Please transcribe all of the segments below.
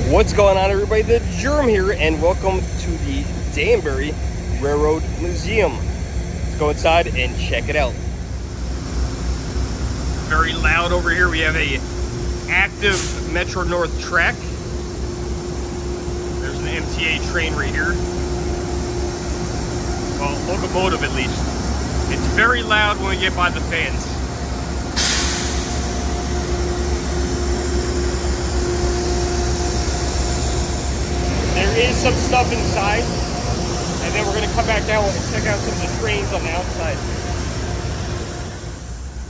What's going on, everybody? The Germ here, and welcome to the Danbury Railroad Museum. Let's go inside and check it out. Very loud over here. We have a active Metro North track. There's an MTA train right here. Well, locomotive at least. It's very loud when we get by the fans. There is some stuff inside, and then we're going to come back down and check out some of the trains on the outside.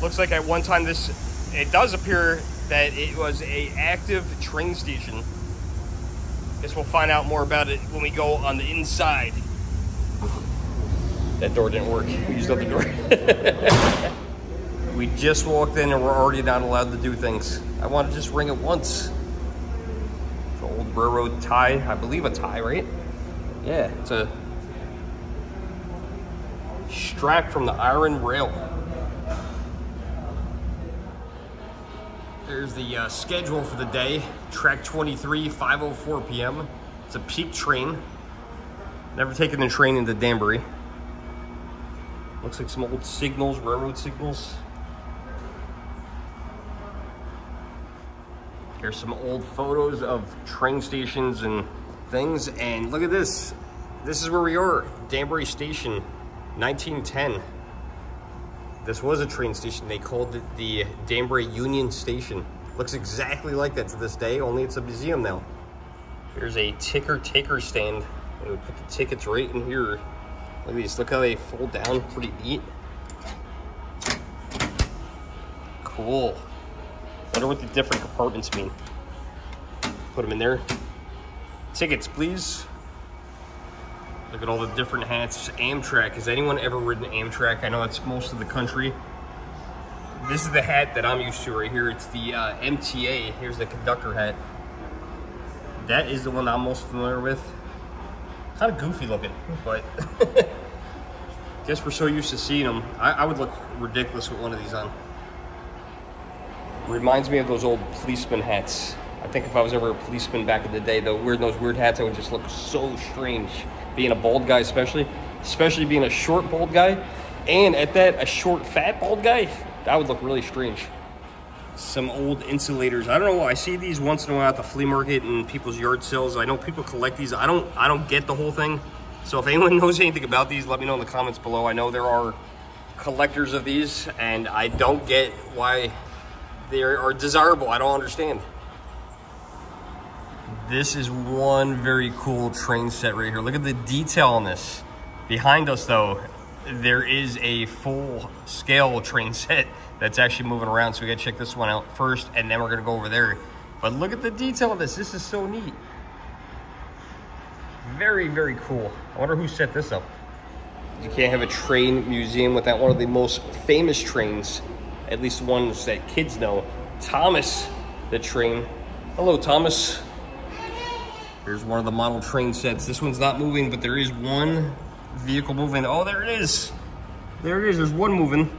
Looks like at one time it does appear that it was an active train station. Guess we'll find out more about it when we go on the inside. That door didn't work. We used up the door. We just walked in and we're already not allowed to do things. I want to just ring it once. It's an old railroad tie. I believe a tie, right? Yeah, it's a strap from the iron rail. There's the schedule for the day. Track 23, 5:04 p.m. It's a peak train. Never taken the train into Danbury. Looks like some old signals, railroad signals. Here's some old photos of train stations and things. And look at this. This is where we are. Danbury Station, 1910. This was a train station. They called it the Danbury Union Station. Looks exactly like that to this day, only it's a museum now. Here's a ticker taker stand. They would put the tickets right in here. Look at these, look how they fold down, pretty neat. Cool. Wonder what the different compartments mean. Put them in there. Tickets, please. Look at all the different hats. Amtrak, has anyone ever ridden Amtrak? I know it's most of the country. This is the hat that I'm used to right here. It's the MTA. Here's the conductor hat. That is the one I'm most familiar with. Kind of goofy looking, but guess we're so used to seeing them. I would look ridiculous with one of these on. Reminds me of those old policeman hats. I think if I was ever a policeman back in the day, though, wearing those weird hats, I would just look so strange. Being a bald guy, especially being a short bald guy, and at that, a short fat bald guy, that would look really strange. Some old insulators. I don't know, I see these once in a while at the flea market and people's yard sales. I know people collect these. I don't get the whole thing. So if anyone knows anything about these, let me know in the comments below. I know there are collectors of these, and I don't get why they are desirable. I don't understand. This is one very cool train set right here. Look at the detail on this. Behind us, though, there is a full-scale train set that's actually moving around, so we gotta check this one out first, and then we're gonna go over there. But look at the detail of this. This is so neat. Very, very cool. I wonder who set this up. You can't have a train museum without one of the most famous trains, at least ones that kids know. Thomas the train. Hello, Thomas. Here's one of the model train sets. This one's not moving, but there is one vehicle moving. Oh, there it is. There it is. There's one moving.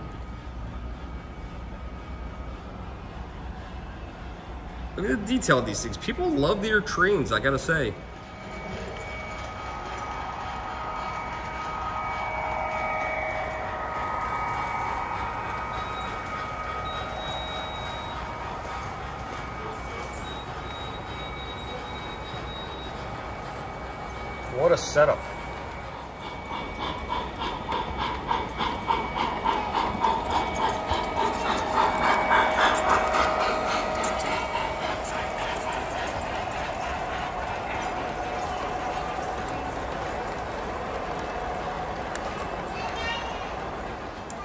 Look at the detail of these things. People love their trains, I gotta say. What a setup.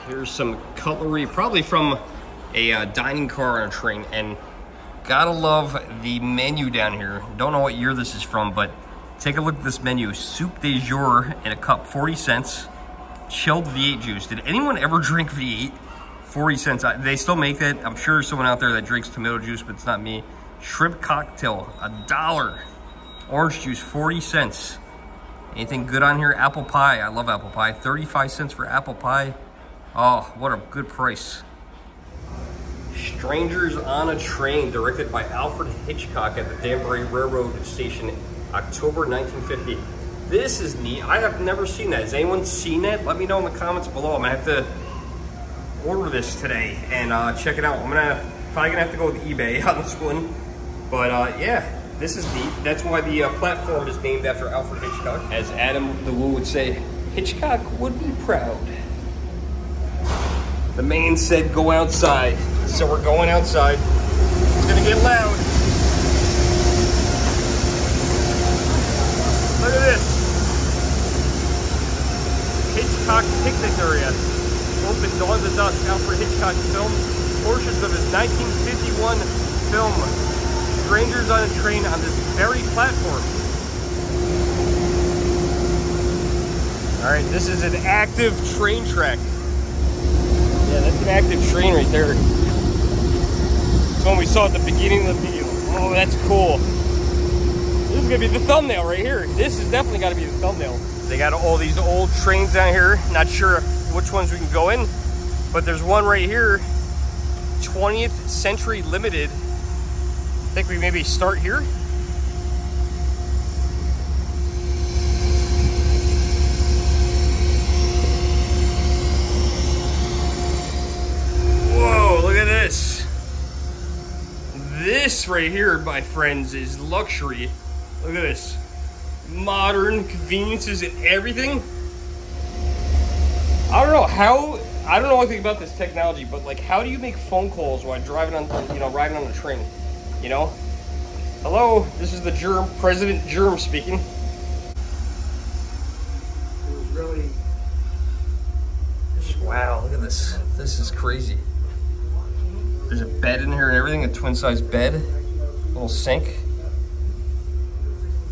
Here's some cutlery, probably from a dining car on a train, and gotta love the menu down here. Don't know what year this is from, but take a look at this menu. Soup de jour in a cup, 40 cents. Chilled V8 juice. Did anyone ever drink V8? 40 cents. They still make it. I'm sure there's someone out there that drinks tomato juice, but it's not me. Shrimp cocktail, $1. Orange juice, 40 cents. Anything good on here? Apple pie. I love apple pie. 35 cents for apple pie. Oh, what a good price. Strangers on a Train, directed by Alfred Hitchcock at the Danbury Railroad Station, October 1950. This is neat. I have never seen that. Has anyone seen that? Let me know in the comments below. I'm gonna have to order this today and check it out. I'm probably gonna have to go with eBay on this one. But yeah, this is neat. That's why the platform is named after Alfred Hitchcock. As Adam the Woo would say, Hitchcock would be proud. The man said go outside. So we're going outside. It's gonna get loud. Look at this. Hitchcock picnic area. Open Dawn to Dusk, Alfred Hitchcock film. Portions of his 1951 film, Strangers on a Train, on this very platform. All right, this is an active train track. Yeah, that's an active train right there. It's one we saw at the beginning of the video. Oh, that's cool. This is gonna be the thumbnail right here. This is definitely gotta be the thumbnail. They got all these old trains down here. Not sure which ones we can go in, but there's one right here, 20th Century Limited. I think we maybe start here. Whoa, look at this. This right here, my friends, is luxury. Look at this. Modern conveniences and everything. I don't know anything about this technology, but like, how do you make phone calls while driving on, riding on a train? You know? Hello, this is the Germ, President Germ speaking. It was really... Wow, look at this. This is crazy. There's a bed in here and everything, a twin-size bed, little sink.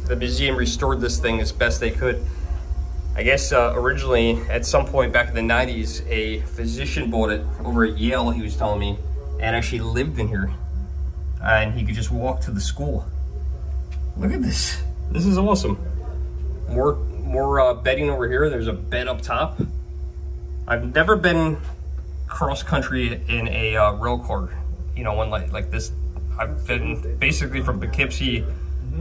The museum restored this thing as best they could. I guess originally, at some point back in the 90s, a physician bought it over at Yale, he was telling me, and actually lived in here. And he could just walk to the school. Look at this. This is awesome. More bedding over here. There's a bed up top. I've never been cross-country in a rail car, one like this. I've been basically from Poughkeepsie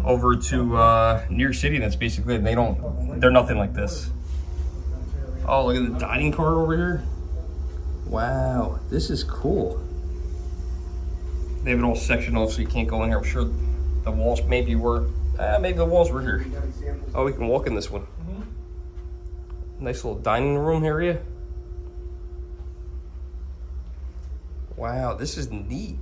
over to New York City. That's basically, they're nothing like this. Oh, look at the dining car over here. Wow, this is cool. They have it all sectioned off so you can't go in here. I'm sure the walls maybe the walls were here. Oh, we can walk in this one. Nice little dining room area. Wow, this is neat.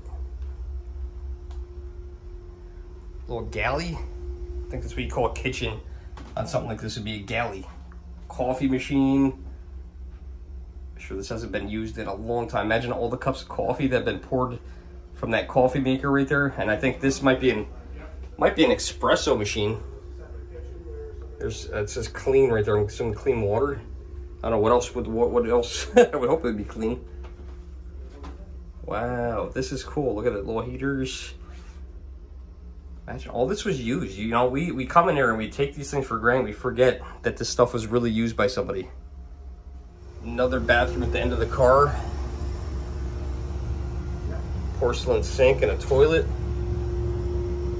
Little galley. I think that's what you call a kitchen. On something like this would be a galley. Coffee machine. I'm sure this hasn't been used in a long time. Imagine all the cups of coffee that have been poured from that coffee maker right there. And I think this might be an espresso machine. It says clean right there. Some clean water. I don't know what else what else I would hope it would be clean. Wow, this is cool. Look at it, little heaters. Imagine all this was used. We come in here and we take these things for granted. We forget that this stuff was really used by somebody. Another bathroom at the end of the car. Porcelain sink and a toilet.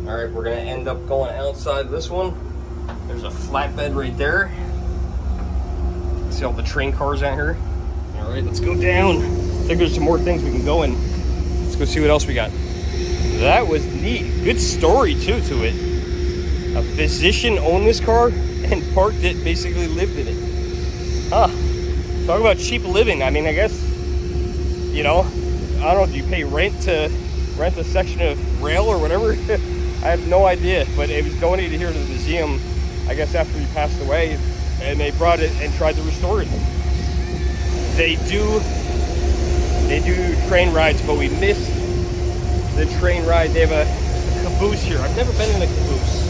All right, we're gonna end up going outside this one. There's a flatbed right there. See all the train cars out here. All right, let's go down. I think there's some more things we can go in. Let's go see what else we got. That was neat. Good story too to it. A physician owned this car and parked it, basically lived in it. Huh. Talk about cheap living. I mean, I guess, I don't know, do you pay rent to rent a section of rail or whatever? I have no idea, but it was donated here to the museum, I guess after he passed away, and they brought it and tried to restore it. They do train rides, but we missed the train ride. They have a caboose here. I've never been in a caboose.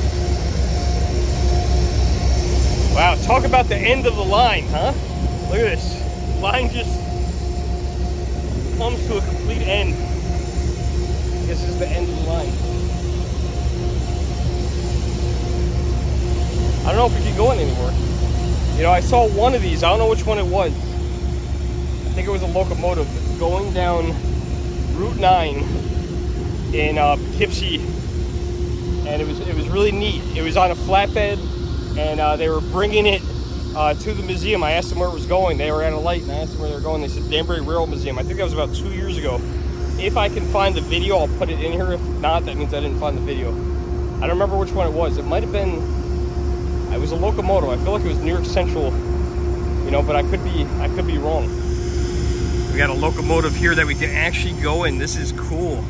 Wow, talk about the end of the line, huh? Look at this. The line just comes to a complete end. This is the end of the line. I don't know if we can go in anymore. I saw one of these. I don't know which one it was. I think it was a locomotive going down Route 9 in Poughkeepsie, and it was really neat. It was on a flatbed, and they were bringing it to the museum. I asked them where it was going. They were at a light, and I asked them where they were going. They said Danbury Railroad Museum. I think that was about 2 years ago. If I can find the video, I'll put it in here. If not, that means I didn't find the video. I don't remember which one it was. It might have been, it was a locomotive. I feel like it was New York Central, you know, but I could be wrong. We got a locomotive here that we can actually go in. This is cool.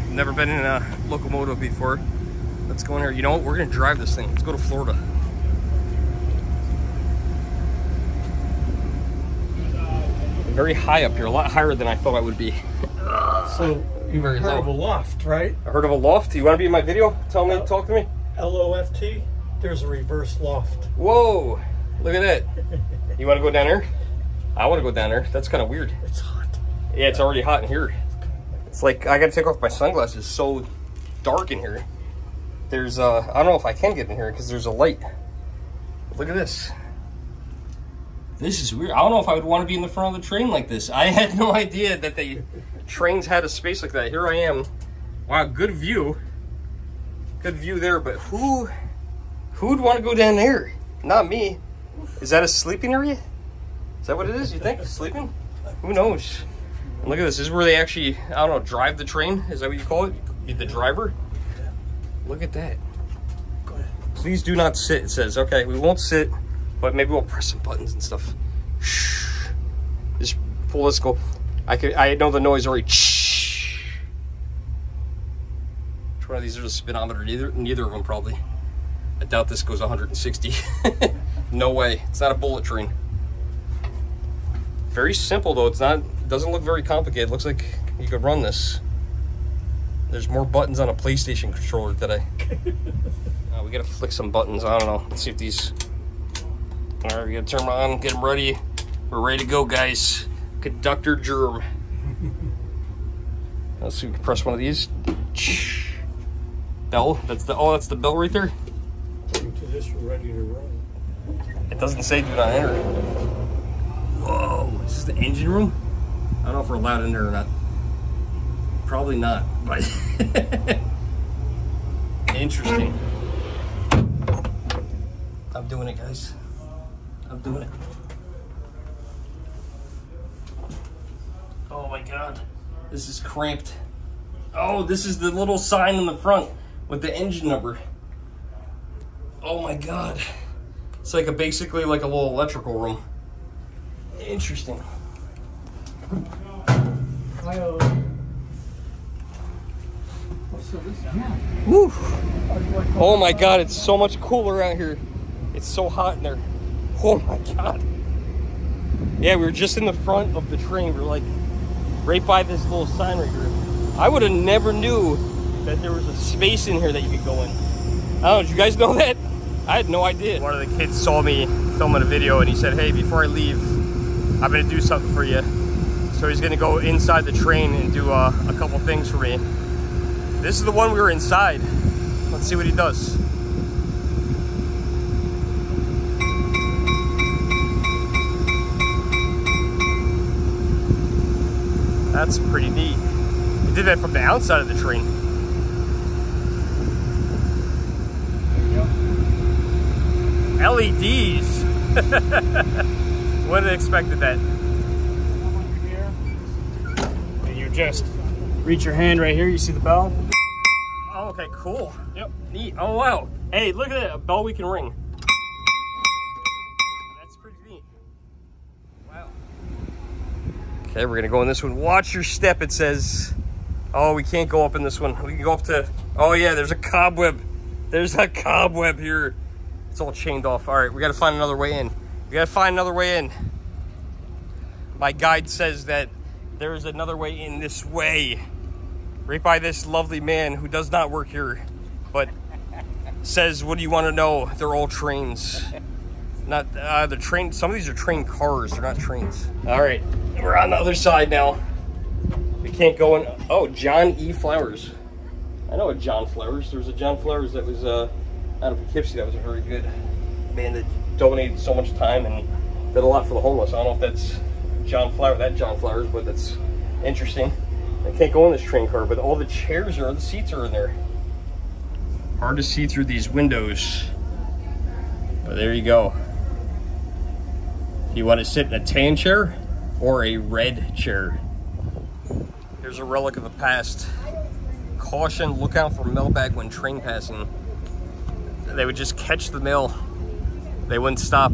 Never been in a locomotive before. Let's go in here. You know what? We're gonna drive this thing. Let's go to Florida. Very high up here, a lot higher than I thought I would be. So you've heard of a loft, right? I heard of a loft. You want to be in my video? Tell me, talk to me. L-O-F-T. There's a reverse loft. Whoa! Look at that. You want to go down there? I want to go down there. That's kind of weird. It's hot. Yeah, it's already hot in here. It's like I got to take off my sunglasses. It's so dark in here. There's I don't know if I can get in here because there's a light. Look at this. This is weird. I don't know if I would want to be in the front of the train like this. I had no idea that the trains had a space like that. Here I am. Wow, good view. Good view there, but who would want to go down there? Not me. Is that a sleeping area? Is that what it is, you think? Sleeping? Who knows? And look at this. This is where they actually, I don't know, drive the train? Is that what you call it? You're the driver? Look at that. Go ahead. Please do not sit, it says. Okay, we won't sit. But maybe we'll press some buttons and stuff. Shh. Just pull this, go. I know the noise already. Shh. Which one of these are the speedometer? Neither of them probably. I doubt this goes 160. No way. It's not a bullet train. Very simple though. It's not. It doesn't look very complicated. It looks like you could run this. There's more buttons on a PlayStation controller today. We gotta flick some buttons. I don't know. Let's see if these. All right, we gotta turn them on, get them ready. We're ready to go, guys. Conductor Germ. Let's see if we can press one of these. Bell. That's the bell right there. According to this, we're ready to run. It doesn't say do not enter. Whoa! Is this the engine room? I don't know if we're allowed in there or not. Probably not, but interesting. I'm doing it, guys. I'm doing it. Oh my God, this is cramped. Oh, this is the little sign in the front with the engine number. Oh my God. It's like basically like a little electrical room. Interesting. Woo. Oh my God, it's so much cooler out here. It's so hot in there. Oh my God. Yeah, we were just in the front of the train. We were like right by this little sign right here. I would have never knew that there was a space in here that you could go in. I don't know, did you guys know that? I had no idea. One of the kids saw me filming a video and he said, hey, before I leave, I'm gonna do something for you. So he's gonna go inside the train and do a couple things for me. This is the one we were inside. Let's see what he does. That's pretty neat. He did that from the outside of the train. There you go. LEDs. Wouldn't have expected that. And you just reach your hand right here. You see the bell? Oh, okay, cool. Yep. Neat. Oh, wow. Hey, look at that. A bell we can ring. That's pretty neat. Wow. Okay, we're going to go in this one. Watch your step, it says. Oh, we can't go up in this one. We can go up to... Oh, yeah, there's a cobweb. There's a cobweb here. It's all chained off. All right, we got to find another way in. We got to find another way in. My guide says that there is another way in this way. Right by this lovely man who does not work here, but says, what do you want to know? They're all trains. Not the train. Some of these are train cars. They're not trains. All right, we're on the other side now. We can't go in. Oh, John E. Flowers. I know a John Flowers. There was a John Flowers that was out of Poughkeepsie. That was a very good man that donated so much time and did a lot for the homeless. I don't know if that's John Flowers, but that's interesting. I can't go in this train car, but all the chairs are, the seats are in there. Hard to see through these windows, but there you go. You want to sit in a tan chair or a red chair. Here's a relic of the past. Caution, look out for mailbag when train passing. They would just catch the mail. They wouldn't stop.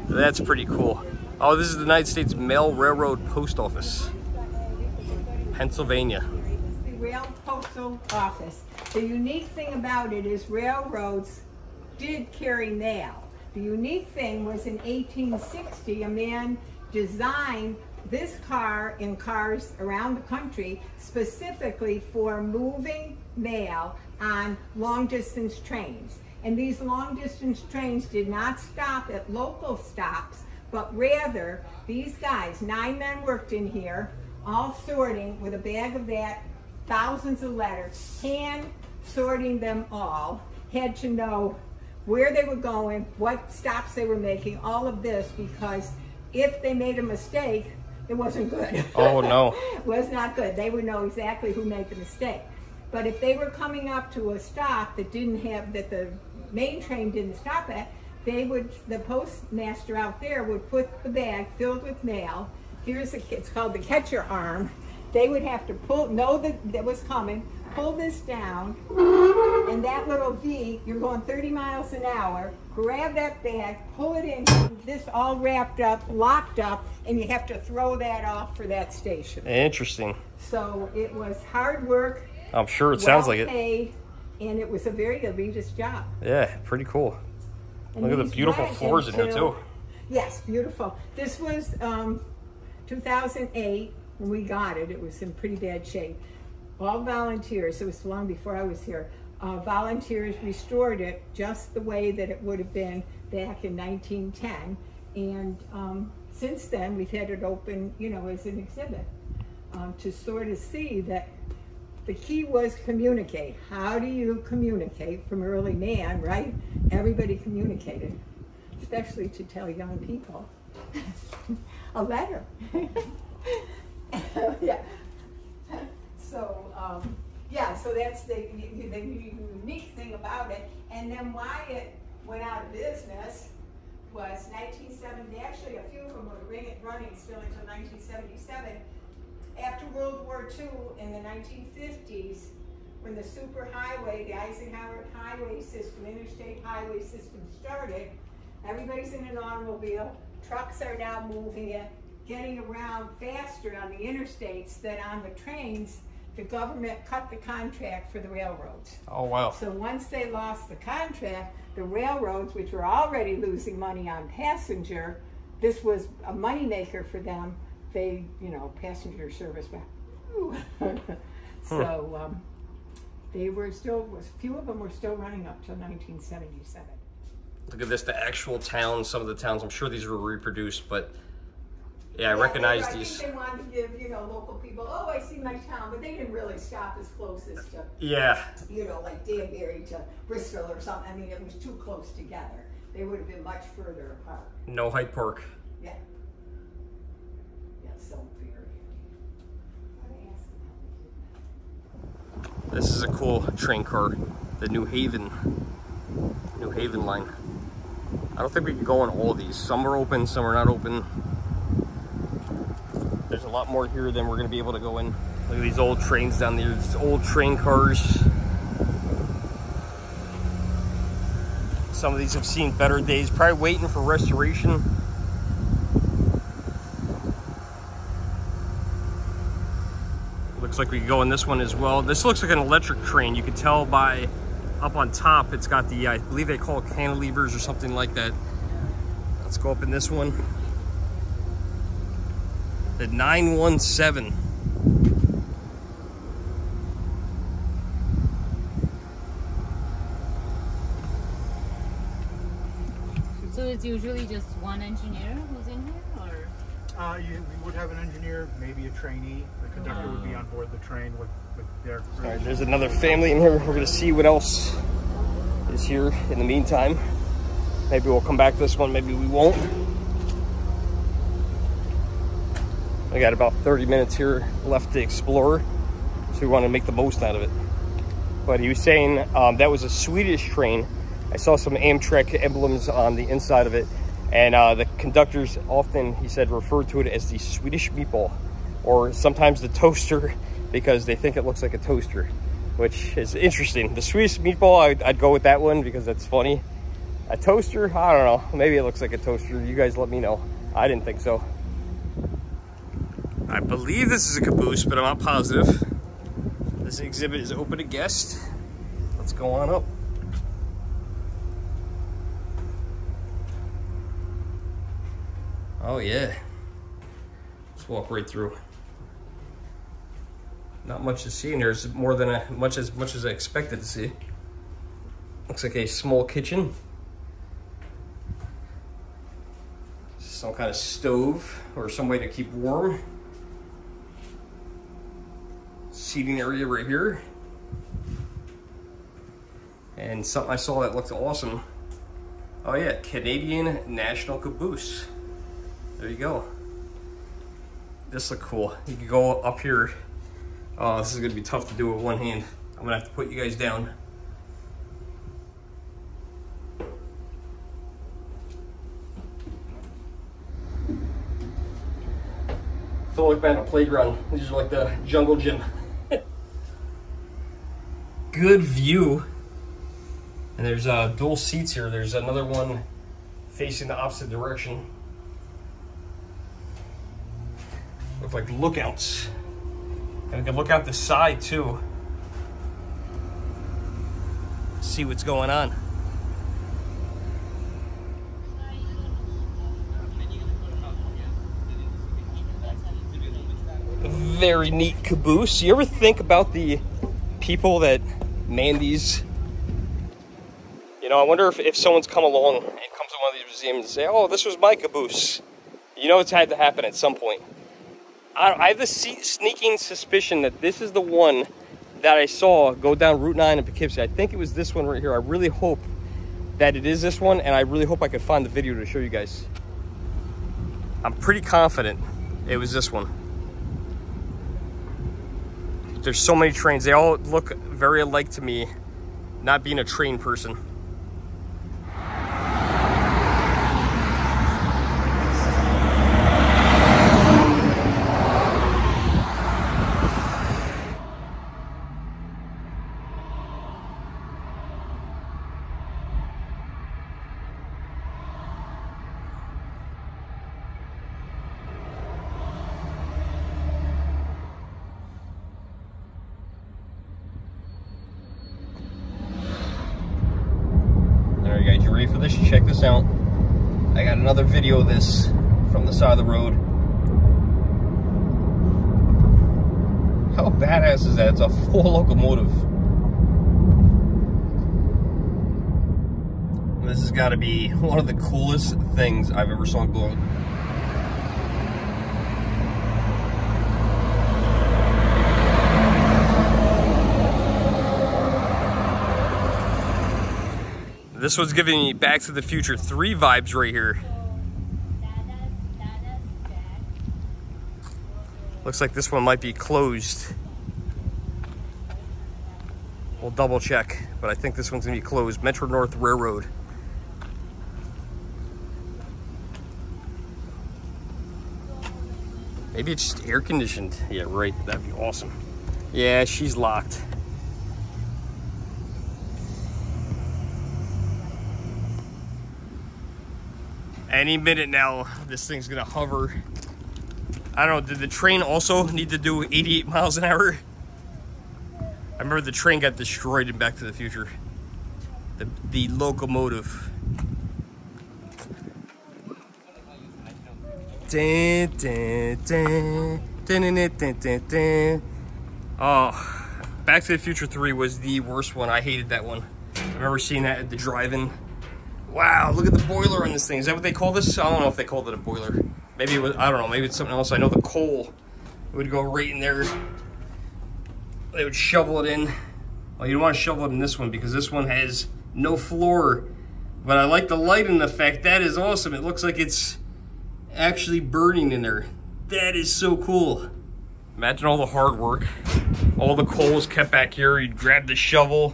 That's pretty cool. Oh, this is the United States Mail Railroad Post Office, Pennsylvania. The Rail Postal Office. The unique thing about it is railroads did carry mail. The unique thing was in 1860, a man designed this car in cars around the country specifically for moving mail on long-distance trains. And these long-distance trains did not stop at local stops, but rather these guys, 9 men worked in here, all sorting with a bag of that, thousands of letters, hand sorting them all, had to know where they were going, what stops they were making, all of this, because if they made a mistake, it wasn't good. Oh no. It was not good. They would know exactly who made the mistake. But if they were coming up to a stop that didn't have, that the main train didn't stop at, they would, the postmaster out there would put the bag filled with mail. Here's a, it's called the catcher arm. They would have to pull, know that was coming, pull this down, and that little V, you're going 30 miles an hour, grab that bag, pull it in, this all wrapped up, locked up, and you have to throw that off for that station. Interesting. So it was hard work. I'm sure it sounds like it. Paid, and it was a very elitist job. Yeah, pretty cool. And look at the beautiful floors in here too. Yes, beautiful. This was 2008 when we got it. It was in pretty bad shape. All volunteers, it was long before I was here, volunteers restored it just the way that it would have been back in 1910. And since then, we've had it open, you know, as an exhibit to sort of see that the key was communicate. How do you communicate from early man, right? Everybody communicated, especially to tell young people a letter. Yeah. So, yeah, so that's the unique thing about it. And then why it went out of business was 1970, actually a few of them were running still until 1977. After World War II in the 1950s, when the superhighway, the Eisenhower highway system, interstate highway system started, everybody's in an automobile, trucks are now moving it, getting around faster on the interstates than on the trains. The government cut the contract for the railroads. Oh, wow. So once they lost the contract, the railroads, which were already losing money on passenger, this was a moneymaker for them. They, you know, passenger service back. So they were still, a few of them were still running up till 1977. Look at this, the actual towns, some of the towns, I'm sure these were reproduced, but yeah, I recognize these. I think they wanted to give, you know, local people, oh, I see my town, but they didn't really stop as close as to, yeah, you know, like Danbury to Bristol or something. I mean, it was too close together. They would have been much further apart. No Hyde Park. Yeah. Yeah, so very. This is a cool train car, the New Haven line. I don't think we can go on all of these. Some are open, some are not open. There's a lot more here than we're going to be able to go in. Look at these old trains down there, these old train cars. Some of these have seen better days, probably waiting for restoration. Looks like we can go in this one as well. This looks like an electric train. You can tell by up on top, it's got the, I believe they call it cantilevers or something like that. Let's go up in this one. The 917. So it's usually just one engineer who's in here, or? We would have an engineer, maybe a trainee. The conductor would be on board the train with their crew. All right, there's another family in here. We're gonna see what else is here in the meantime. Maybe we'll come back to this one, maybe we won't. Look We got about 30 minutes here left to explore, so we want to make the most out of it. But he was saying that was a Swedish train. I saw some Amtrak emblems on the inside of it, and the conductors often, he said, refer to it as the Swedish meatball, or sometimes the toaster, because they think it looks like a toaster, which is interesting. The Swedish meatball, I'd go with that one because that's funny. A toaster, I don't know, maybe it looks like a toaster. You guys let me know. I didn't think so. I believe this is a caboose, but I'm not positive. This exhibit is open to guests. Let's go on up. Oh yeah. Let's walk right through. Not much to see in here. It's more than much as I expected to see. Looks like a small kitchen. Some kind of stove or some way to keep warm. Seating area right here. And something I saw that looked awesome. Oh yeah, Canadian National Caboose. There you go. This looked cool. You can go up here. Oh, this is gonna be tough to do with one hand. I'm gonna have to put you guys down. I feel like I'm at a playground. These are like the jungle gym. Good view. And there's dual seats here. There's another one facing the opposite direction. Look like lookouts. And we can look out the side too. See what's going on. Very neat caboose. You ever think about the people that man these? You know, I wonder if someone's come along and come to one of these museums and say, oh, this was my caboose. You know, it's had to happen at some point. I have the sneaking suspicion that this is the one that I saw go down Route 9 in Poughkeepsie. I think it was this one right here. I really hope that it is this one, and I really hope I could find the video to show you guys. I'm pretty confident it was this one. There's so many trains. They all look very alike to me, not being a train person. Alright guys, you ready for this? Check this out. I got another video of this from the side of the road. How badass is that? It's a full locomotive. This has got to be one of the coolest things I've ever saw go. This one's giving me Back to the Future 3 vibes right here. Looks like this one might be closed. We'll double check, but I think this one's gonna be closed. Metro North Railroad. Maybe it's just air conditioned. Yeah, right, that'd be awesome. Yeah, she's locked. Any minute now, this thing's gonna hover. I don't know, did the train also need to do 88 miles an hour? I remember the train got destroyed in Back to the Future. The locomotive. Dun, dun, dun, dun, dun, dun, dun, dun. Oh, Back to the Future 3 was the worst one. I hated that one. I remember seeing that at the drive-in. Wow, look at the boiler on this thing. Is that what they call this? I don't know if they called it a boiler. Maybe it was, I don't know, maybe it's something else. I know the coal would go right in there. They would shovel it in. Well, you don't want to shovel it in this one because this one has no floor. But I like the lighting effect. That is awesome. It looks like it's actually burning in there. That is so cool. Imagine all the hard work. All the coals kept back here. You'd grab the shovel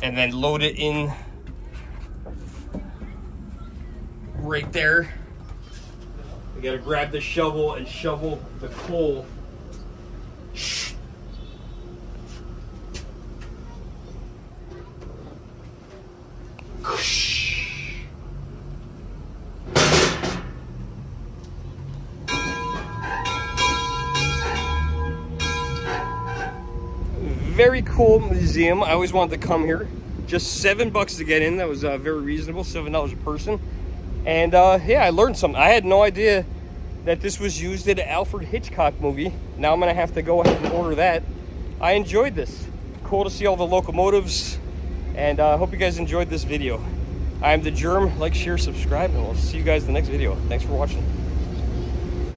and then load it in right there. You gotta grab the shovel and shovel the coal. Very cool museum. I always wanted to come here. Just $7 to get in. That was very reasonable, $7 a person. And yeah, I learned something. I had no idea that this was used in an Alfred Hitchcock movie. Now I'm gonna have to go ahead and order that. I enjoyed this. Cool to see all the locomotives, and I hope you guys enjoyed this video. I am the Germ. Like, share, subscribe, and we'll see you guys in the next video. Thanks for watching.